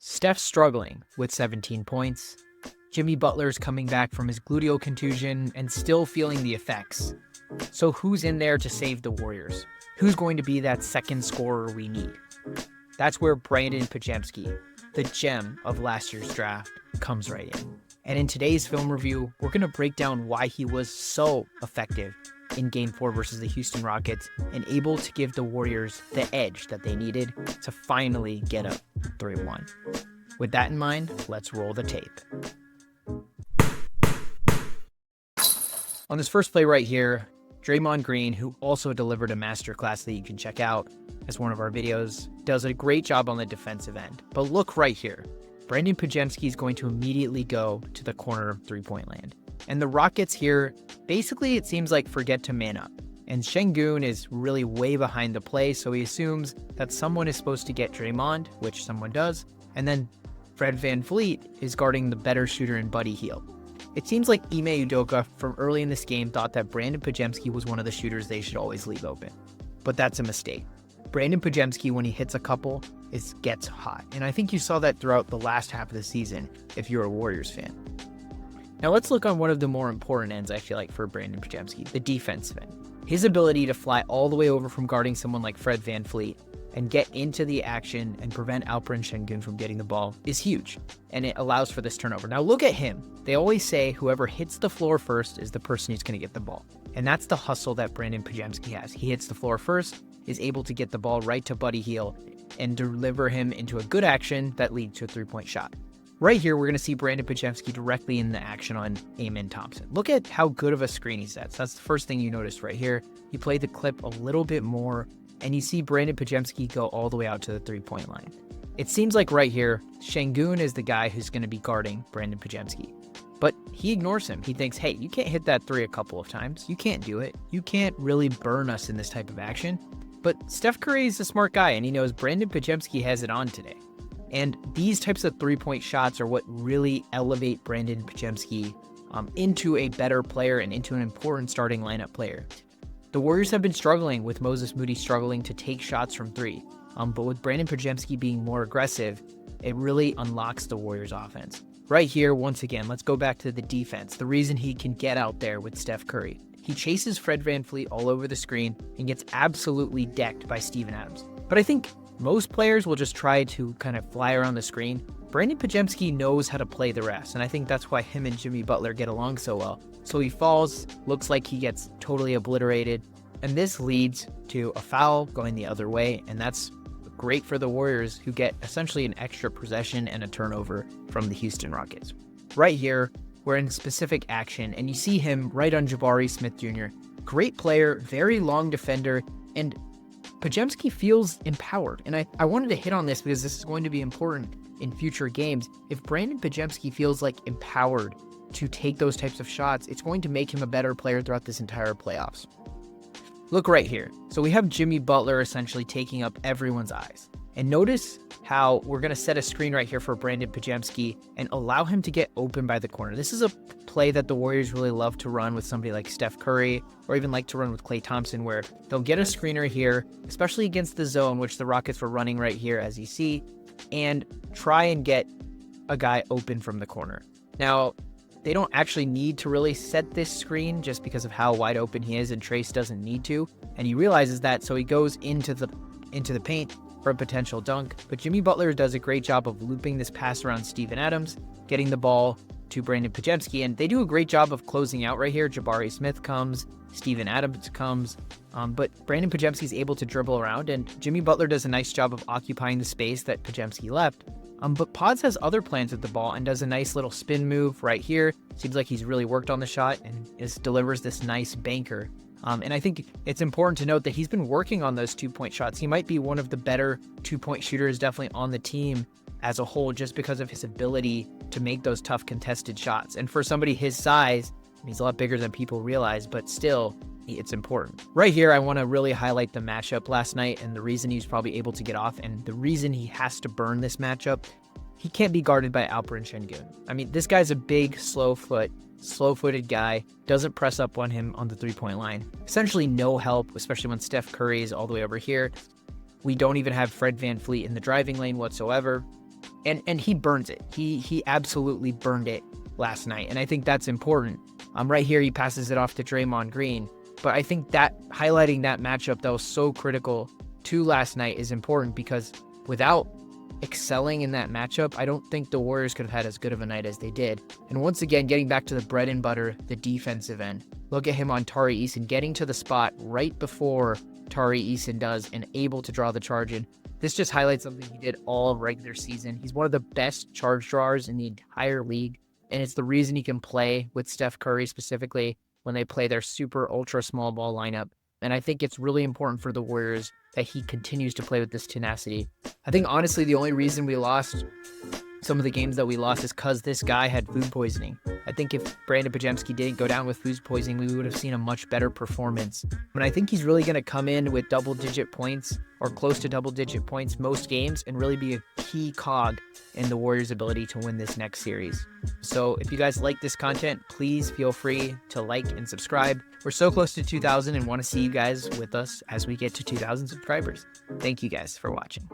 Steph's struggling with 17 points. Jimmy Butler's coming back from his gluteal contusion and still feeling the effects. So who's in there to save the Warriors? Who's going to be that second scorer we need? That's where Brandin Podziemski, the gem of last year's draft, comes right in. And in today's film review, we're going to break down why he was so effective in Game 4 versus the Houston Rockets and able to give the Warriors the edge that they needed to finally get up 3-1. With that in mind, let's roll the tape. On this first play right here, Draymond Green, who also delivered a masterclass that you can check out as one of our videos, does a great job on the defensive end. But look right here. Brandin Podziemski is going to immediately go to the corner three-point land. And the Rockets here, basically it seems like forget to man up. And Şengün is really way behind the play, so he assumes that someone is supposed to get Draymond, which someone does, and then Fred VanVleet is guarding the better shooter in Buddy Hield. It seems like Ime Udoka from early in this game thought that Brandin Podziemski was one of the shooters they should always leave open. But that's a mistake. Brandin Podziemski, when he hits a couple, gets hot. And I think you saw that throughout the last half of the season if you're a Warriors fan. Now let's look on one of the more important ends, I feel like, for Brandin Podziemski, the defensive end. His ability to fly all the way over from guarding someone like Fred VanVleet and get into the action and prevent Alperen Şengün from getting the ball is huge, and it allows for this turnover. Now look at him. They always say whoever hits the floor first is the person who's going to get the ball, and that's the hustle that Brandin Podziemski has. He hits the floor first, is able to get the ball right to Buddy Hield and deliver him into a good action that leads to a three-point shot. Right here, we're going to see Brandin Podziemski directly in the action on Amen Thompson. Look at how good of a screen he sets. That's the first thing you notice right here. You play the clip a little bit more, and you see Brandin Podziemski go all the way out to the three-point line. It seems like right here, Şengün is the guy who's going to be guarding Brandin Podziemski. But he ignores him. He thinks, hey, you can't hit that three a couple of times. You can't do it. You can't really burn us in this type of action. But Steph Curry is a smart guy, and he knows Brandin Podziemski has it on today. And these types of three-point shots are what really elevate Brandin Podziemski into a better player and into an important starting lineup player. The Warriors have been struggling with Moses Moody struggling to take shots from three. But with Brandin Podziemski being more aggressive, it really unlocks the Warriors offense. Right here, once again, let's go back to the defense. The reason he can get out there with Steph Curry. He chases Fred VanVleet all over the screen and gets absolutely decked by Steven Adams. But I think most players will just try to kind of fly around the screen. Brandin Podziemski knows how to play the rest, and I think that's why him and Jimmy Butler get along so well. So he falls, looks like he gets totally obliterated, and this leads to a foul going the other way, and that's great for the Warriors, who get essentially an extra possession and a turnover from the Houston Rockets. Right here, we're in specific action, and you see him right on Jabari Smith Jr. Great player, very long defender, and Podziemski feels empowered. And I wanted to hit on this because this is going to be important in future games. If Brandin Podziemski feels like empowered to take those types of shots, it's going to make him a better player throughout this entire playoffs. Look right here. So we have Jimmy Butler essentially taking up everyone's eyes. And notice how we're going to set a screen right here for Brandin Podziemski and allow him to get open by the corner. This is a play that the Warriors really love to run with somebody like Steph Curry, or even like to run with Klay Thompson, where they'll get a screener here, especially against the zone, which the Rockets were running right here, as you see, and try and get a guy open from the corner. Now, they don't actually need to really set this screen just because of how wide open he is, and Trace doesn't need to, and he realizes that, so he goes into the paint for a potential dunk. But Jimmy Butler does a great job of looping this pass around Steven Adams, getting the ball to Brandin Podziemski, and they do a great job of closing out right here. Jabari Smith comes, Steven Adams comes, but Brandin Podziemski is able to dribble around, and Jimmy Butler does a nice job of occupying the space that Podziemski left. But Podz has other plans with the ball and does a nice little spin move right here. Seems like he's really worked on the shot and delivers this nice banker. And I think it's important to note that he's been working on those two-point shots. He might be one of the better two-point shooters definitely on the team as a whole, just because of his ability to make those tough contested shots. And for somebody his size, he's a lot bigger than people realize, but still, it's important. Right here, I want to really highlight the matchup last night and the reason he was probably able to get off, and the reason he has to burn this matchup. He can't be guarded by Alperen Şengün. I mean, this guy's a big, slow-footed guy, doesn't press up on him on the three-point line. Essentially no help, especially when Steph Curry is all the way over here. We don't even have Fred VanVleet in the driving lane whatsoever. And he burns it. He absolutely burned it last night. And I think that's important. Right here, he passes it off to Draymond Green. But I think that highlighting that matchup that was so critical to last night is important, because without excelling in that matchup, I don't think the Warriors could have had as good of a night as they did. And once again, getting back to the bread and butter, the defensive end. Look at him on Tari Eason, getting to the spot right before Tari Eason does and able to draw the charge in. This just highlights something he did all regular season. He's one of the best charge drawers in the entire league, and it's the reason he can play with Steph Curry specifically when they play their super ultra small ball lineup. And I think it's really important for the Warriors that he continues to play with this tenacity. I think honestly the only reason we lost some of the games that we lost is because this guy had food poisoning. I think if Brandin Podziemski didn't go down with food poisoning, we would have seen a much better performance. But I think he's really going to come in with double-digit points or close to double-digit points most games and really be a key cog in the Warriors' ability to win this next series. So if you guys like this content, please feel free to like and subscribe. We're so close to 2,000 and want to see you guys with us as we get to 2,000 subscribers. Thank you guys for watching.